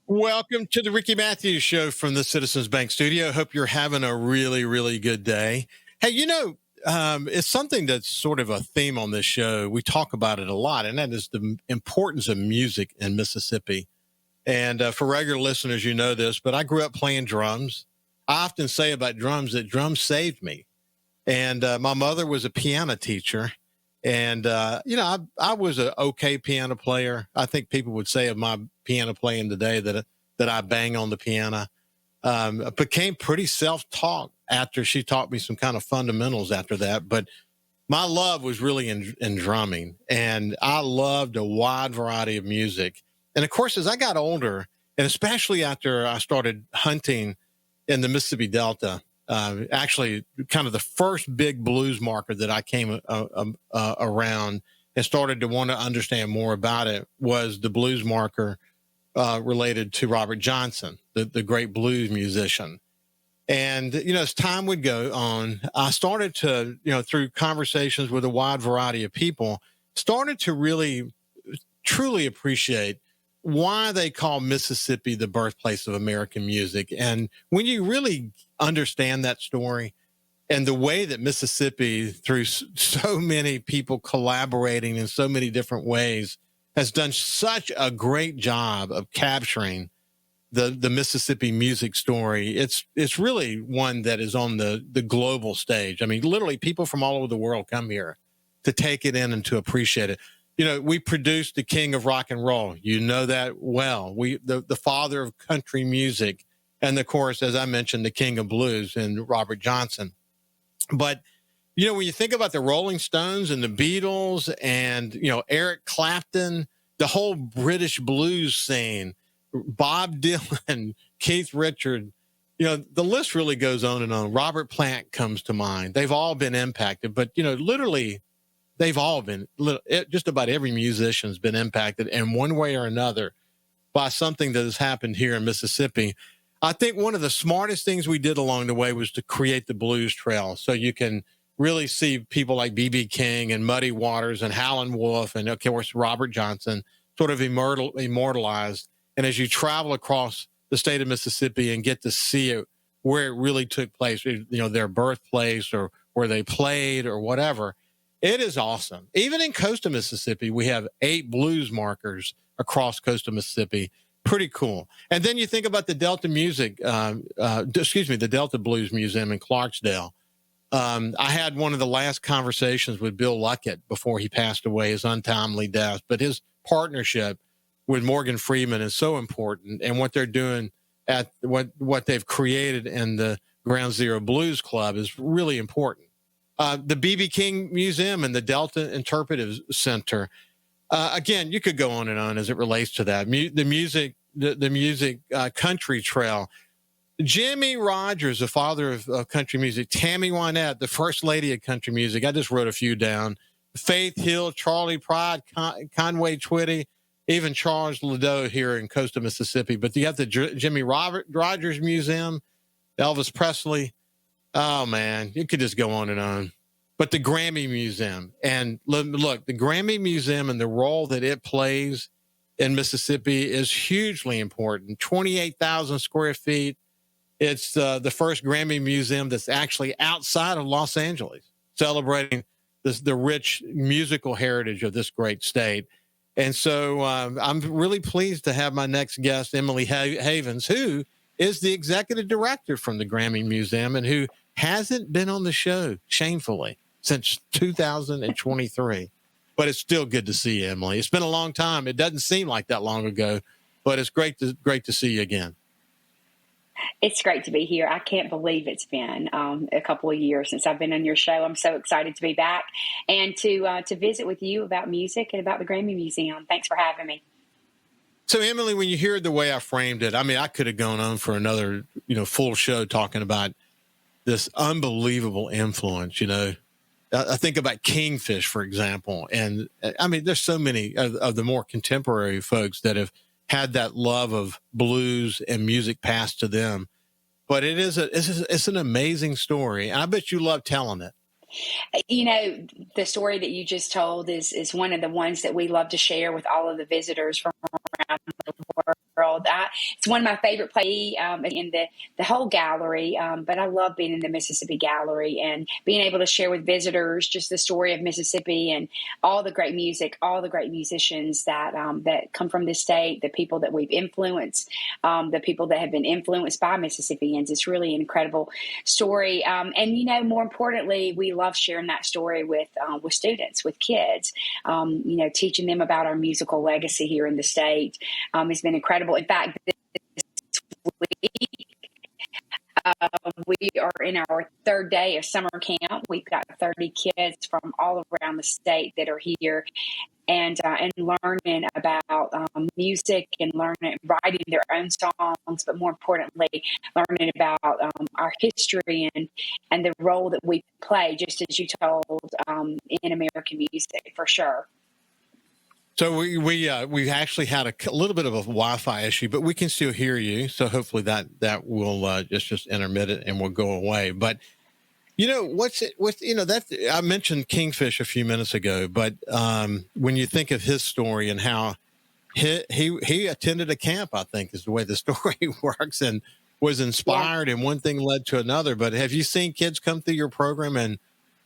Welcome to the Ricky Matthews Show from the Citizens Bank Studio. Hope you're having a really, really good day. Hey, it's something that's sort of a theme on this show. We talk about it a lot, and that is the importance of music in Mississippi. And for regular listeners, you know this, but I grew up playing drums. I often say about drums that drums saved me. And my mother was a piano teacher. And, I was an okay piano player. I think people would say of my piano playing today that I bang on the piano. I became pretty self-taught after she taught me some kind of fundamentals after that. But my love was really in drumming. And I loved a wide variety of music. And, of course, as I got older, and especially after I started hunting in the Mississippi Delta, actually kind of the first big blues marker that I came around and started to want to understand more about it was the blues marker related to Robert Johnson, the great blues musician. And, as time would go on, I started to, through conversations with a wide variety of people, started to really, truly appreciate why they call Mississippi the birthplace of American music. And when you really understand that story and the way that Mississippi, through so many people collaborating in so many different ways, has done such a great job of capturing the Mississippi music story, it's really one that is on the global stage. I mean, literally people from all over the world come here to take it in and to appreciate it. We produced the king of rock and roll. You know that well. The father of country music. And, of course, as I mentioned, the king of blues and Robert Johnson. But, when you think about the Rolling Stones and the Beatles and, Eric Clapton, the whole British blues scene, Bob Dylan, Keith Richards, the list really goes on and on. Robert Plant comes to mind. They've all been impacted. But, literally, they've all been, just about every musician's been impacted in one way or another by something that has happened here in Mississippi. I think one of the smartest things we did along the way was to create the Blues Trail. So you can really see people like B.B. King and Muddy Waters and Howlin' Wolf and, of course, Robert Johnson sort of immortalized. And as you travel across the state of Mississippi and get to see it, where it really took place, their birthplace or where they played or whatever, it is awesome. Even in coastal Mississippi, we have 8 blues markers across coastal Mississippi. Pretty cool. And then you think about the Delta the Delta Blues Museum in Clarksdale. I had one of the last conversations with Bill Luckett before he passed away, his untimely death. But his partnership with Morgan Freeman is so important. And what they're doing at what they've created in the Ground Zero Blues Club is really important. The B.B. King Museum and the Delta Interpretive Center. Again, you could go on and on as it relates to that. The music country trail. Jimmy Rogers, the father of country music. Tammy Wynette, the first lady of country music. I just wrote a few down. Faith Hill, Charlie Pride, Conway Twitty, even Charles Ladeau here in coastal Mississippi. But you have the Jimmy Rogers Museum, Elvis Presley. Oh, man, you could just go on and on. But the Grammy Museum, and look, the Grammy Museum and the role that it plays in Mississippi is hugely important. 28,000 square feet. It's the first Grammy Museum that's actually outside of Los Angeles, celebrating the rich musical heritage of this great state. And so I'm really pleased to have my next guest, Emily Havens, who is the executive director from the Grammy Museum and who hasn't been on the show, shamefully, since 2023. But it's still good to see you, Emily. It's been a long time. It doesn't seem like that long ago, but it's great to see you again. It's great to be here. I can't believe it's been a couple of years since I've been on your show. I'm so excited to be back and to visit with you about music and about the Grammy Museum. Thanks for having me. So, Emily, when you hear the way I framed it, I mean, I could have gone on for another, full show talking about this unbelievable influence, I think about Kingfish, for example. And I mean, there's so many of the more contemporary folks that have had that love of blues and music passed to them. But it's an amazing story. And I bet you love telling it. The story that you just told is one of the ones that we love to share with all of the visitors from around the world. It's one of my favorite places in the whole gallery, but I love being in the Mississippi Gallery and being able to share with visitors just the story of Mississippi and all the great music, all the great musicians that come from this state, the people that we've influenced, the people that have been influenced by Mississippians. It's really an incredible story. More importantly, we love sharing that story with students, with kids, teaching them about our musical legacy here in the state. It's been incredible. In fact, this week, we are in our third day of summer camp. We've got 30 kids from all around the state that are here and learning about music and writing their own songs, but more importantly, learning about our history and the role that we play, just as you told, in American music, for sure. So we actually had a little bit of a Wi-Fi issue, but we can still hear you. So hopefully that will just intermittent and will go away. But I mentioned Kingfish a few minutes ago, but when you think of his story and how he attended a camp, I think is the way the story works, and was inspired, and one thing led to another. But have you seen kids come through your program and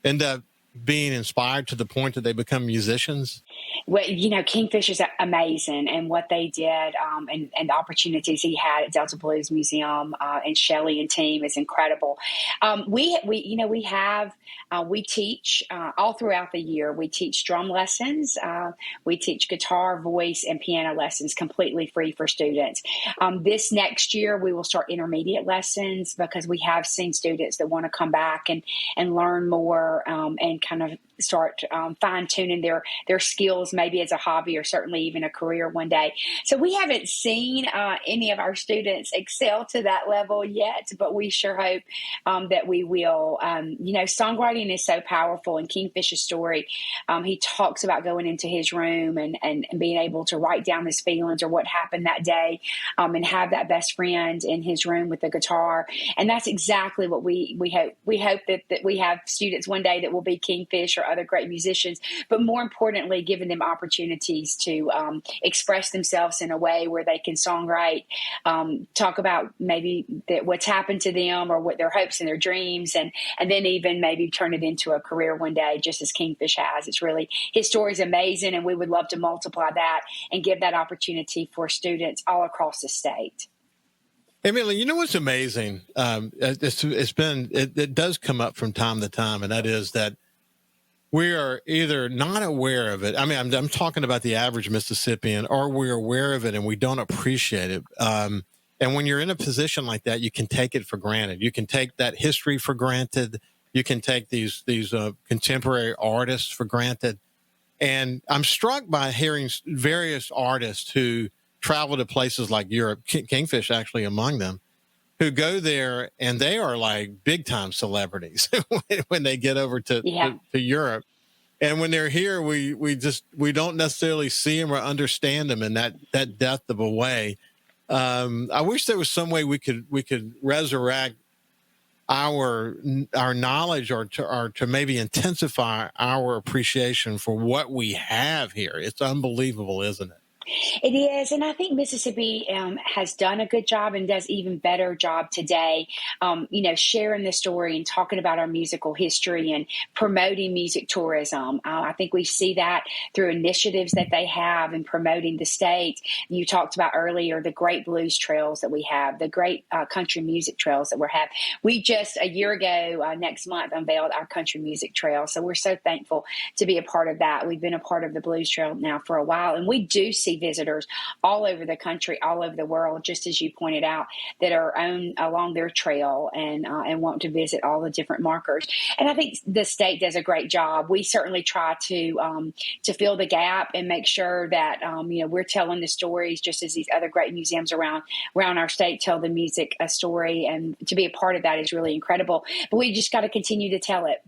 end up being inspired to the point that they become musicians? Well, Kingfish is amazing, and what they did, and the opportunities he had at Delta Blues Museum, and Shelley and team is incredible. We teach all throughout the year. We teach drum lessons, we teach guitar, voice, and piano lessons completely free for students. This next year, we will start intermediate lessons because we have seen students that want to come back and learn more, and kind of start fine tuning their skills, maybe as a hobby or certainly even a career one day. So we haven't seen any of our students excel to that level yet, but we sure hope that we will. Songwriting is so powerful. In Kingfish's story, he talks about going into his room and being able to write down his feelings or what happened that day, and have that best friend in his room with the guitar. And that's exactly what we hope. We hope that we have students one day that will be Kingfish or other great musicians, but more importantly, giving them opportunities to express themselves in a way where they can songwrite, talk about maybe what's happened to them or what their hopes and their dreams, and then even maybe turn it into a career one day, just as Kingfish has. It's really, his story is amazing, and we would love to multiply that and give that opportunity for students all across the state. Emily, you know what's amazing? It does come up from time to time, and that is that we are either not aware of it. I mean, I'm talking about the average Mississippian, or we're aware of it and we don't appreciate it. And when you're in a position like that, you can take it for granted. You can take that history for granted. You can take these contemporary artists for granted. And I'm struck by hearing various artists who travel to places like Europe, Kingfish actually among them, who go there and they are like big time celebrities when they get over to Europe. And when they're here, we don't necessarily see them or understand them in that depth of a way. I wish there was some way we could resurrect our knowledge or to maybe intensify our appreciation for what we have here. It's unbelievable, isn't it? It is, and I think Mississippi has done a good job and does even better job today, sharing the story and talking about our musical history and promoting music tourism. I think we see that through initiatives that they have in promoting the state. You talked about earlier the great blues trails that we have, the great country music trails that we have. We just, a year ago, next month, unveiled our country music trail, so we're so thankful to be a part of that. We've been a part of the blues trail now for a while, and we do see visitors all over the country, all over the world, just as you pointed out, that are along their trail and want to visit all the different markers. And I think the state does a great job. We certainly try to fill the gap and make sure that we're telling the stories just as these other great museums around our state tell the music a story. And to be a part of that is really incredible. But we just got to continue to tell it.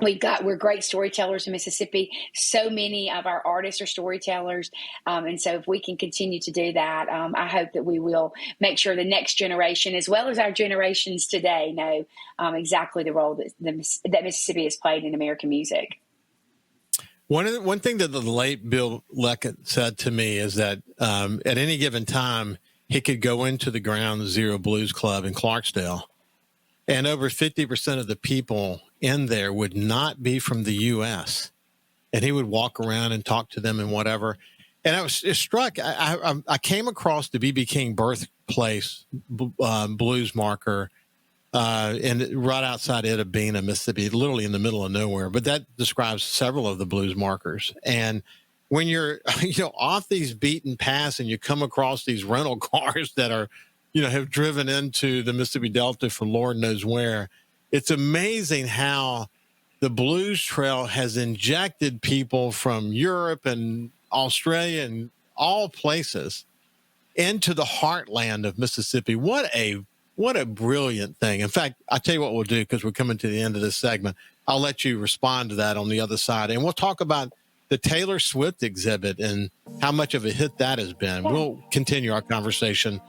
we're great storytellers in Mississippi. So many of our artists are storytellers. And so if we can continue to do that, I hope that we will make sure the next generation, as well as our generations today, know exactly the role that Mississippi has played in American music. One thing that the late Bill Leckett said to me is that at any given time, he could go into the Ground Zero Blues Club in Clarksdale, and over 50% of the people in there would not be from the U.S. And he would walk around and talk to them and whatever. And I was struck. I came across the B.B. King birthplace blues marker and right outside Itta Bena, Mississippi, literally in the middle of nowhere. But that describes several of the blues markers. And when you're off these beaten paths and you come across these rental cars that are have driven into the Mississippi Delta from Lord knows where, it's amazing how the Blues Trail has injected people from Europe and Australia and all places into the heartland of Mississippi. What a brilliant thing. In fact, I'll tell you what we'll do, because we're coming to the end of this segment. I'll let you respond to that on the other side. And we'll talk about the Taylor Swift exhibit and how much of a hit that has been. We'll continue our conversation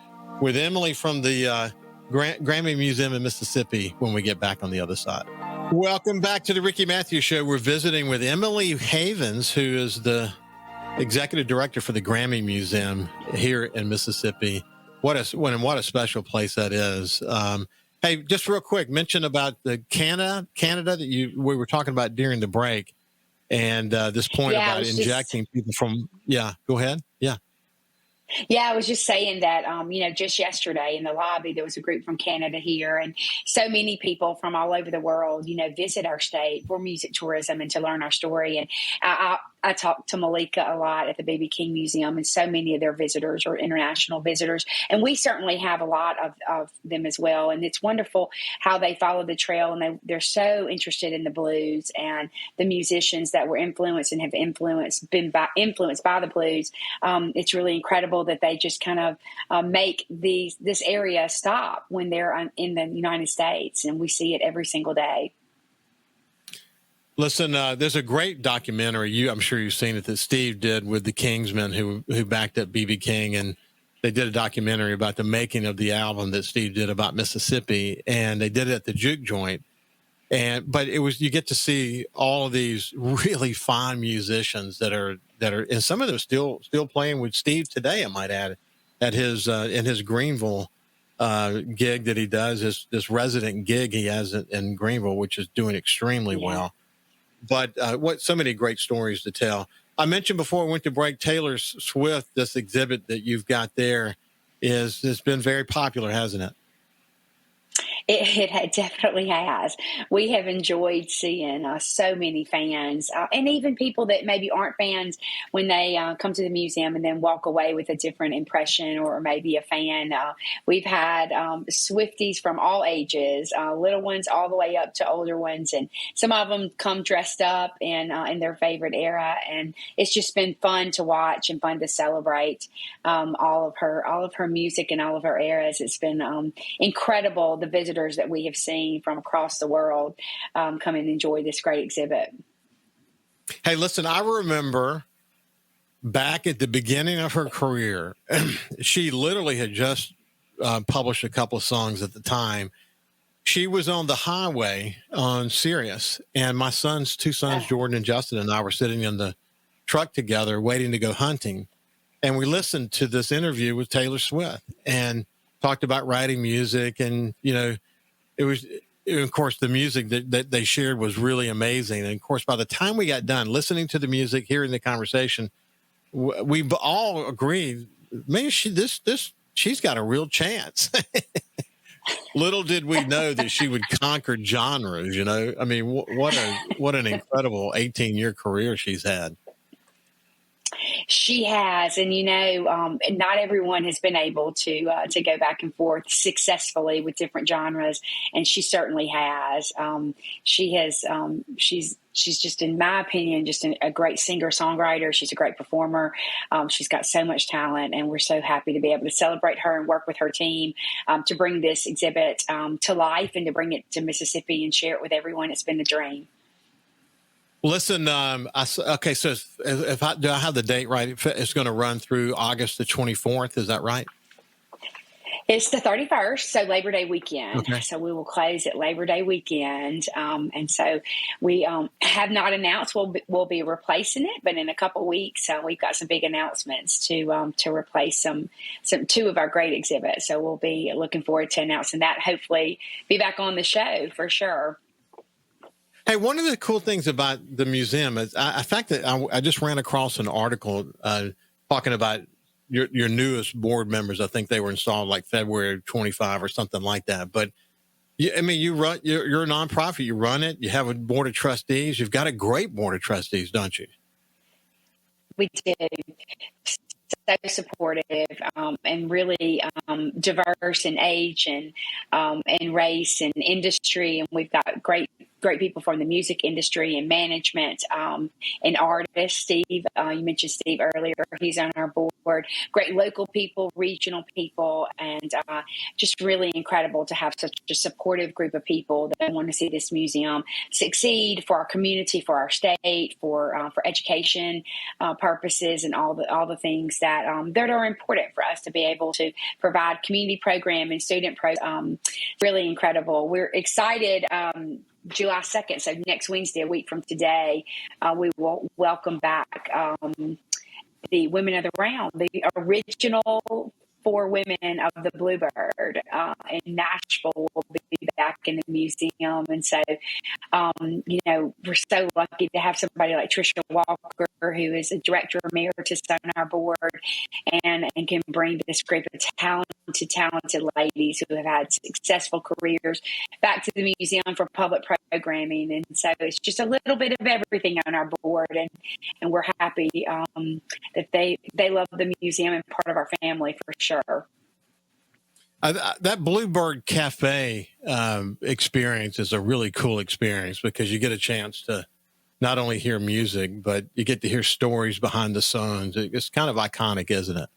with Emily from the Grammy Museum in Mississippi when we get back on the other side. Welcome back to the Ricky Matthews Show. We're visiting with Emily Havens, who is the executive director for the Grammy Museum here in Mississippi. What a special place that is. Hey, just real quick, mention about the Canada that we were talking about during the break, and this point about injecting people from. Yeah, go ahead. Yeah. Yeah, I was just saying that, just yesterday in the lobby, there was a group from Canada here, and so many people from all over the world, visit our state for music tourism and to learn our story. And I talked to Malika a lot at the B.B. King Museum, and so many of their visitors are international visitors. And we certainly have a lot of them as well. And it's wonderful how they follow the trail, and they're so interested in the blues and the musicians that were influenced and have been influenced by the blues. It's really incredible that they just kind of make this area stop when they're in the United States, and we see it every single day. Listen, there's a great documentary. I'm sure you've seen it, that Steve did with the Kingsmen who backed up B.B. King, and they did a documentary about the making of the album that Steve did about Mississippi, and they did it at the Juke Joint. But you get to see all of these really fine musicians that are, and some of them still playing with Steve today, I might add, at his in his Greenville gig that he does, this resident gig he has in Greenville, which is doing extremely well. But so many great stories to tell. I mentioned before we went to break, Taylor Swift, this exhibit that you've got there has been very popular, hasn't it? It definitely has. We have enjoyed seeing so many fans and even people that maybe aren't fans when they come to the museum and then walk away with a different impression or maybe a fan. We've had Swifties from all ages, little ones all the way up to older ones. And some of them come dressed up in their favorite era. And it's just been fun to watch and fun to celebrate all of her music and all of her eras. It's been incredible, the visitors that we have seen from across the world come and enjoy this great exhibit. Hey, listen, I remember back at the beginning of her career, she literally had just published a couple of songs at the time. She was on the highway on Sirius, and my two sons, Jordan and Justin, and I were sitting in the truck together waiting to go hunting. And we listened to this interview with Taylor Swift and talked about writing music. And, it was, of course, the music that they shared was really amazing. And of course, by the time we got done listening to the music, hearing the conversation, we all agreed, man, she's got a real chance. Little did we know that she would conquer genres, I mean, what an incredible 18-year career she's had. She has, and not everyone has been able to go back and forth successfully with different genres, and she certainly has. She's just, in my opinion, just a great singer-songwriter. She's a great performer. She's got so much talent, and we're so happy to be able to celebrate her and work with her team to bring this exhibit to life and to bring it to Mississippi and share it with everyone. It's been the dream. Listen, okay, so if do I have the date right? It's going to run through August the 24th. Is that right? It's the 31st, so Labor Day weekend. Okay. So we will close at Labor Day weekend. And so we have not announced we'll be replacing it, but in a couple of weeks, we've got some big announcements to replace some two of our great exhibits. So we'll be looking forward to announcing that. Hopefully, be back on the show for sure. Hey, one of the cool things about the museum is the fact that I just ran across an article talking about your newest board members. I think they were installed like February 25 or something like that. But I mean, you're a nonprofit. You run it. You have a board of trustees. You've got a great board of trustees, don't you? We do. So supportive and really diverse in age and race and industry, and we've got great people from the music industry and management and artists. Steve, you mentioned Steve earlier. He's on our board. Great local people, regional people, and just really incredible to have such a supportive group of people that want to see this museum succeed for our community, for our state, for education purposes, and all the things that are important for us to be able to provide community program and student program. Really incredible. We're excited. July 2nd, so next Wednesday, a week from today, we will welcome back the Women of the Round, the original 4 women of the Bluebird in Nashville will be back in the museum. And so, we're so lucky to have somebody like Tricia Walker, who is a director emeritus on our board and can bring this group of talented ladies who have had successful careers back to the museum for public programming. And so it's just a little bit of everything on our board. And we're happy that they love the museum and part of our family for sure. That Bluebird Cafe experience is a really cool experience because you get a chance to not only hear music, but you get to hear stories behind the songs. It's kind of iconic, isn't it?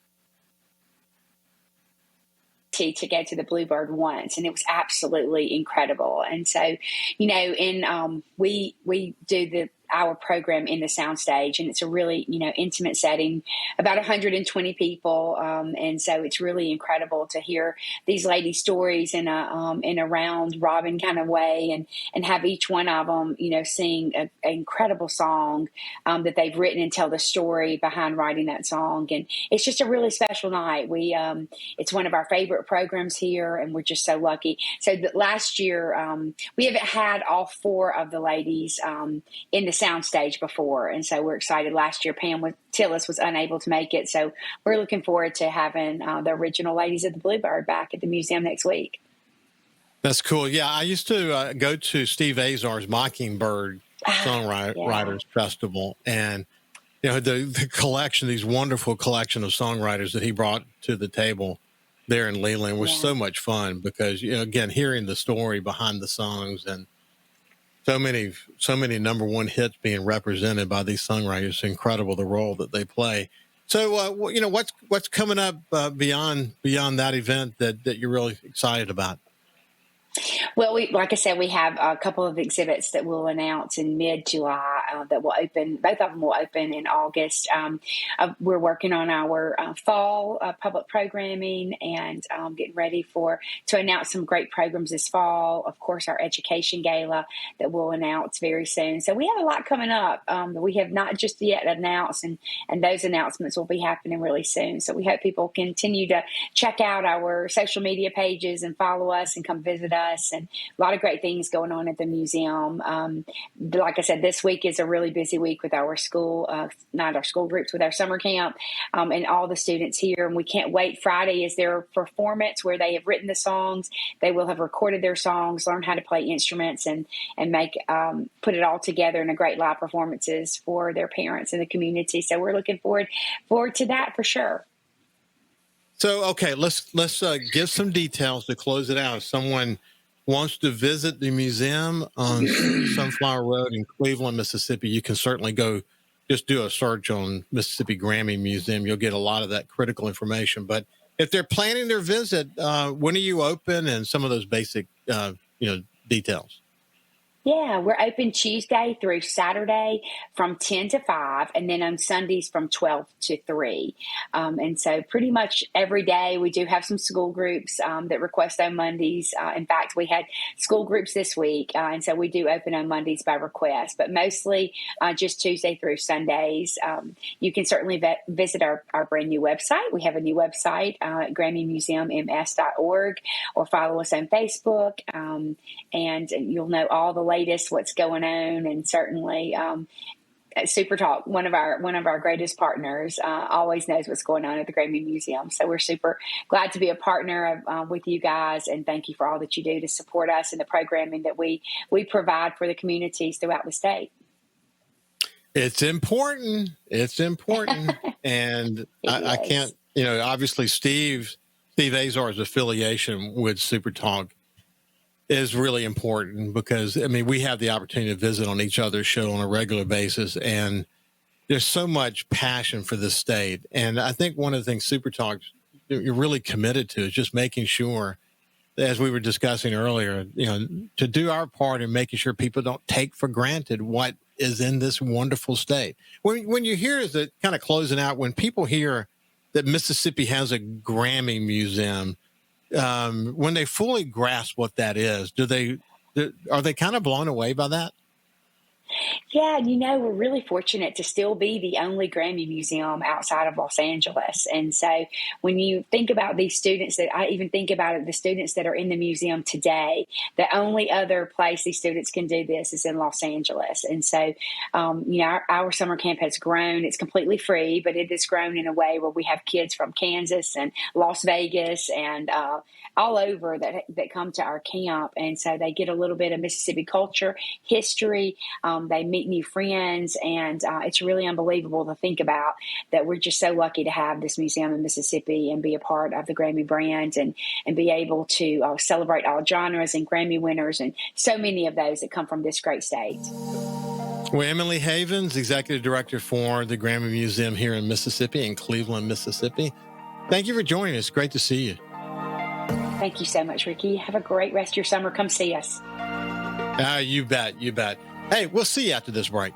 To go to the Bluebird once, and it was absolutely incredible. And so, we do our program in the soundstage, and it's a really, intimate setting, about 120 people. And so it's really incredible to hear these ladies' stories in a round robin kind of way and have each one of them, sing an incredible song that they've written and tell the story behind writing that song. And it's just a really special night. It's one of our favorite programs here, and we're just so lucky. So last year, we haven't had all 4 of the ladies in the soundstage before, and so we're excited. Last year, Pam Tillis was unable to make it, so we're looking forward to having the original ladies of the Bluebird back at the museum next week. That's cool. Yeah, I used to go to Steve Azar's Mockingbird Songwriters Festival, and the collection, these wonderful collection of songwriters that he brought to the table there in Leland was so much fun because again, hearing the story behind the songs and so many number one hits being represented by these songwriters. It's incredible the role that they play. So, what's coming up beyond that event that you're really excited about? Well, like I said, we have a couple of exhibits that we'll announce in mid-July that will open. Both of them will open in August. We're working on our fall public programming and getting ready to announce some great programs this fall. Of course, our education gala that we'll announce very soon. So we have a lot coming up that we have not just yet announced, and those announcements will be happening really soon. So we hope people continue to check out our social media pages and follow us and come visit us. And a lot of great things going on at the museum. Like I said, this week is a really busy week with our school, not our school groups, with our summer camp and all the students here. And we can't wait. Friday is their performance where they have written the songs. They will have recorded their songs, learn how to play instruments, and make put it all together in a great live performances for their parents and the community. So we're looking forward to that for sure. So, okay, let's give some details to close it out. If someone wants to visit the museum on Sunflower Road in Cleveland, Mississippi, you can certainly go just do a search on Mississippi Grammy Museum. You'll get a lot of that critical information. But if they're planning their visit, when are you open and some of those basic, details? Yeah, we're open Tuesday through Saturday from 10 to 5, and then on Sundays from 12 to 3. And so pretty much every day we do have some school groups that request on Mondays. In fact, we had school groups this week, and so we do open on Mondays by request, but mostly just Tuesday through Sundays. You can certainly visit our brand new website. We have a new website at GrammyMuseumMS.org, or follow us on Facebook, and you'll know all the latest, what's going on, and certainly SuperTalk, one of our greatest partners, always knows what's going on at the Grammy Museum. So we're super glad to be a partner with you guys, and thank you for all that you do to support us and the programming that we provide for the communities throughout the state. It's important. It's important, and I can't. Obviously, Steve Azar's affiliation with SuperTalk is really important, because we have the opportunity to visit on each other's show on a regular basis, and there's so much passion for the state. And I think one of the things SuperTalk you're really committed to is just making sure, as we were discussing earlier, to do our part in making sure people don't take for granted what is in this wonderful state. When you hear, is it kind of closing out, when people hear that Mississippi has a Grammy Museum, when they fully grasp what that is, are they kind of blown away by that? Yeah, we're really fortunate to still be the only Grammy Museum outside of Los Angeles. And so when you think about these students, that I even think about it, the students that are in the museum today, the only other place these students can do this is in Los Angeles. And so, our summer camp has grown. It's completely free, but it has grown in a way where we have kids from Kansas and Las Vegas and all over that come to our camp. And so they get a little bit of Mississippi culture, history. They meet new friends, and it's really unbelievable to think about that we're just so lucky to have this museum in Mississippi and be a part of the Grammy brand, and be able to celebrate all genres and Grammy winners, and so many of those that come from this great state. Well, Emily Havens, Executive Director for the Grammy Museum here in Mississippi, in Cleveland, Mississippi. Thank you for joining us. Great to see you. Thank you so much, Ricky. Have a great rest of your summer. Come see us. You bet. You bet. Hey, we'll see you after this break.